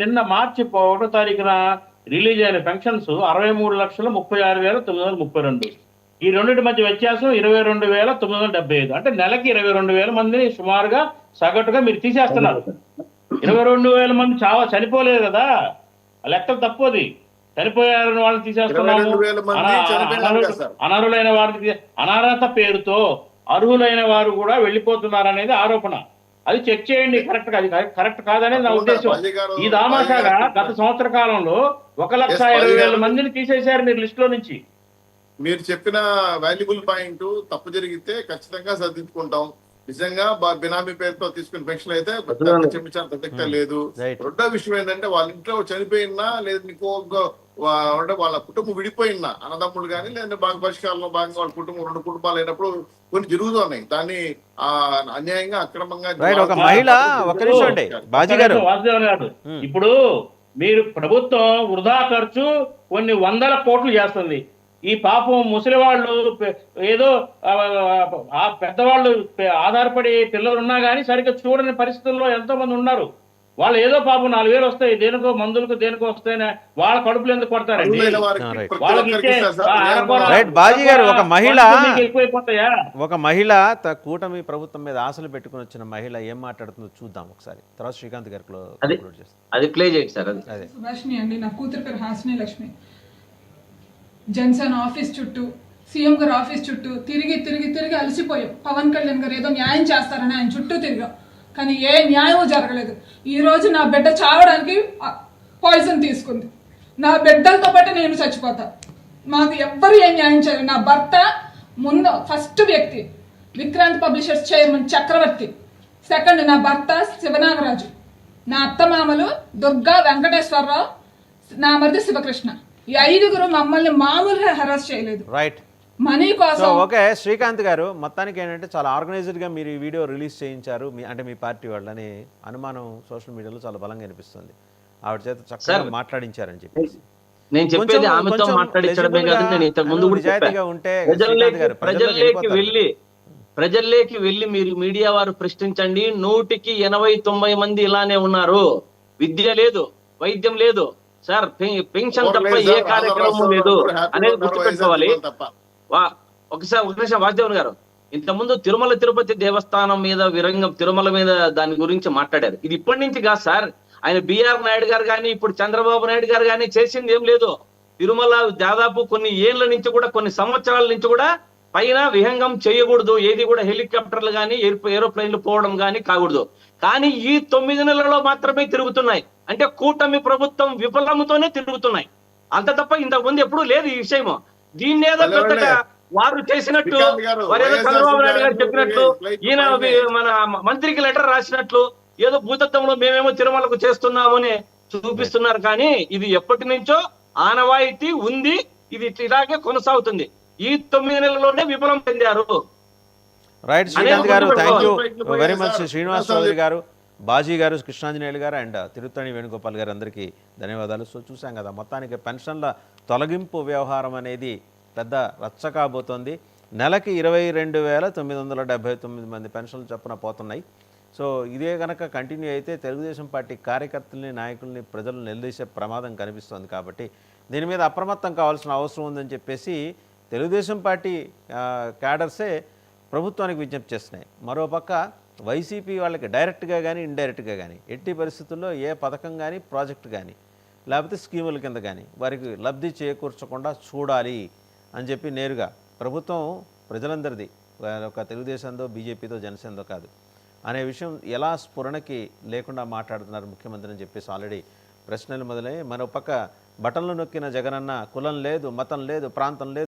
నిన్న మార్చి 1వ తారీఖున రిలీజ్ అయిన పెన్షన్స్ 63,36,932. ఈ రెండింటి మధ్య వ్యత్యాసం 22,975. అంటే నెలకి 22,000 మందిని సుమారుగా సగటుగా మీరు తీసేస్తున్నారు. 22,000 మంది చనిపోలేదు కదా, లెక్కలు తప్పది. చనిపోయారని వాళ్ళని తీసేస్తున్నాము, అనర్హులైన వారికి అనర్హత పేరుతో అర్హులైన వారు కూడా వెళ్ళిపోతున్నారు అనేది ఆరోపణ. అది చెక్ చేయండి, అది కరెక్ట్ కాదనేది నా ఉద్దేశం. ఈ దామాషాగా గత సంవత్సర కాలంలో 1,20,000 మందిని తీసేశారు మీరు లిస్ట్ లో నుంచి. మీరు చెప్పిన వాల్యుబుల్ పాయింట్ తప్పు జరిగితే ఖచ్చితంగా సర్దించుకుంటాం. నిజంగా బినామీ పేరుతో తీసుకున్న పెన్షన్ అయితే క్షమించాలని ప్రసక్తే లేదు. రెండో విషయం ఏంటంటే వాళ్ళ ఇంట్లో చనిపోయినా లేదా అంటే వాళ్ళ కుటుంబం విడిపోయినా అన్నదమ్ములు కానీ లేదంటే బాగా పరిష్కారంలో భాగంగా వాళ్ళ కుటుంబం 2 కుటుంబాలు అయినప్పుడు కొన్ని జరుగుతున్నాయి. దాన్ని అన్యాయంగా అక్రమంగా ఇప్పుడు మీరు ప్రభుత్వం వృధా ఖర్చు కొన్ని 100 కోట్లు చేస్తుంది. ఈ పాపం ముసలి వాళ్ళు ఏదో ఆ పెద్దవాళ్ళు ఆధారపడి పిల్లలు ఉన్నా కానీ సరిగ్గా చూడని పరిస్థితుల్లో ఎంతో మంది ఉన్నారు. వాళ్ళు ఏదో పాపం 4,000 వస్తాయి, దేనికో మందులకు దేనికో వస్తాయని వాళ్ళ కడుపులు ఎందుకు కొడతారండి? వాళ్ళకి ఎక్కువైపోతాయా? ఒక మహిళ కూటమి ప్రభుత్వం మీద ఆశలు పెట్టుకుని వచ్చిన మహిళ ఏం మాట్లాడుతుందో చూద్దాం ఒకసారి. తర్వాత శ్రీకాంత్ గారికి అది ప్లే చేయండి సార్. అదే సుభాష్ని అండి, నా కూతురు పేరు హాసిని లక్ష్మి. జన్సేన ఆఫీస్ చుట్టూ, సీఎం గారు ఆఫీస్ చుట్టూ తిరిగి తిరిగి తిరిగి అలసిపోయాం. పవన్ కళ్యాణ్ గారు ఏదో న్యాయం చేస్తారని ఆయన చుట్టూ తిరిగాం, కానీ ఏ న్యాయం జరగలేదు. ఈరోజు నా బిడ్డ చావడానికి పాయిజన్ తీసుకుంది. నా బిడ్డలతో పాటు నేను చచ్చిపోతా. మాకు ఎవ్వరు ఏం న్యాయం చేయలేదు. నా భర్త ముందు ఫస్ట్ వ్యక్తి విక్రాంత్ పబ్లిషర్స్ చైర్మన్ చక్రవర్తి, సెకండ్ నా భర్త శివనాగరాజు, నా అత్తమామలు దుర్గా వెంకటేశ్వరరావు, నా మరిది శివకృష్ణ. ఈ 5గురు మమ్మల్ని మామూలుగా హెరాస్ చేయలేదు, రైట్, మనీ కోసం. ఓకే శ్రీకాంత్ గారు, మొత్తానికి ఏంటంటే చాలా ఆర్గనైజ్డ్గా మీరు ఈ వీడియో రిలీజ్ చేయించారు, అంటే మీ పార్టీ వాళ్ళని అనుమానం సోషల్ మీడియాలో చాలా బలంగా అనిపిస్తుంది. ఆవిడ చేత చక్కగా మాట్లాడించారని చెప్పేసి నేను చెప్పేది ఆమెతో మాట్లాడించడమే కాదు, నేను ఇంతకు ముందు నిజాయితీగా ఉంటే ప్రజల్లోకి వెళ్ళి మీరు మీడియా వారు ప్రశ్నించండి. 100కి 80-90 మంది ఇలానే ఉన్నారు. విద్య లేదు, వైద్యం లేదు సార్, పెన్షన్ తప్ప ఏ కార్యక్రమం లేదు అనేది గుర్తుపెట్టుకోవాలి. ఒకసారి ఒక నిమిషం వాసుదేవన్ గారు, ఇంతకుముందు తిరుమల తిరుపతి దేవస్థానం మీద తిరుమల మీద దాని గురించి మాట్లాడారు. ఇది ఇప్పటి నుంచి కాదు సార్, ఆయన బిఆర్ నాయుడు గారు కానీ ఇప్పుడు చంద్రబాబు నాయుడు గారు కానీ చేసింది ఏం లేదు. తిరుమల దాదాపు కొన్ని ఏళ్ల నుంచి కూడా, కొన్ని సంవత్సరాల నుంచి కూడా పైన విహంగం చేయకూడదు, ఏది కూడా హెలికాప్టర్లు కానీ ఏరోప్లేన్లు పోవడం కానీ కాకూడదు. కానీ ఈ 9 నెలల్లో మాత్రమే తిరుగుతున్నాయి. అంటే కూటమి ప్రభుత్వం విఫలముతోనే తిరుగుతున్నాయి, అంత తప్ప ఇంతకు ముందు ఎప్పుడు లేదు ఈ విషయము. దీన్ని ఏదో పెద్దగా వారు చేసినట్టు, వారేదో చంద్రబాబు నాయుడు గారు చెప్పినట్లు, ఈయన మన మంత్రికి లెటర్ రాసినట్లు ఏదో భూతత్వంలో మేమేమో తిరుమలకు చేస్తున్నామని చూపిస్తున్నారు. కానీ ఇది ఎప్పటి నుంచో ఆనవాయితీ ఉంది, ఇది ఇలాగే కొనసాగుతుంది. ఈ 9 నెలల్లోనే విఫలం చెందారు. Right Srikanth garu, thank you very much. Srinivas Chowdary garu, Baji గారు, కృష్ణాంజనేయులు గారు అండ్ తిరుత్తణి వేణుగోపాల్ గారు, అందరికీ ధన్యవాదాలు. సో చూసాం కదా, మొత్తానికి పెన్షన్ల తొలగింపు వ్యవహారం అనేది పెద్ద రచ్చ కాబోతోంది. నెలకి 22,979 మంది పెన్షన్లు చొప్పున పోతున్నాయి. సో ఇదే కనుక కంటిన్యూ అయితే తెలుగుదేశం పార్టీ కార్యకర్తల్ని, నాయకుల్ని ప్రజలు నిలదీసే ప్రమాదం కనిపిస్తోంది. కాబట్టి దీని మీద అప్రమత్తం కావాల్సిన అవసరం ఉందని చెప్పేసి తెలుగుదేశం పార్టీ క్యాడర్సే ప్రభుత్వానికి విజ్ఞప్తి చేస్తున్నాయి. మరోపక్క వైసీపీ వాళ్ళకి డైరెక్ట్గా కానీ ఇండైరెక్ట్గా కానీ ఎట్టి పరిస్థితుల్లో ఏ పథకం కానీ ప్రాజెక్టు కానీ లేకపోతే స్కీముల కింద కానీ వారికి లబ్ధి చేకూర్చకుండా చూడాలి అని చెప్పి నేరుగా ప్రభుత్వం ప్రజలందరిది, ఒక తెలుగుదేశంతో బీజేపీతో జనసేనతో కాదు అనే విషయం ఎలా స్ఫురణకి లేకుండా మాట్లాడుతున్నారు ముఖ్యమంత్రి అని చెప్పేసి ఆల్రెడీ ప్రశ్నలు మొదలై, మరోపక్క బటన్లు నొక్కిన జగనన్న కులం లేదు, మతం లేదు, ప్రాంతం లేదు,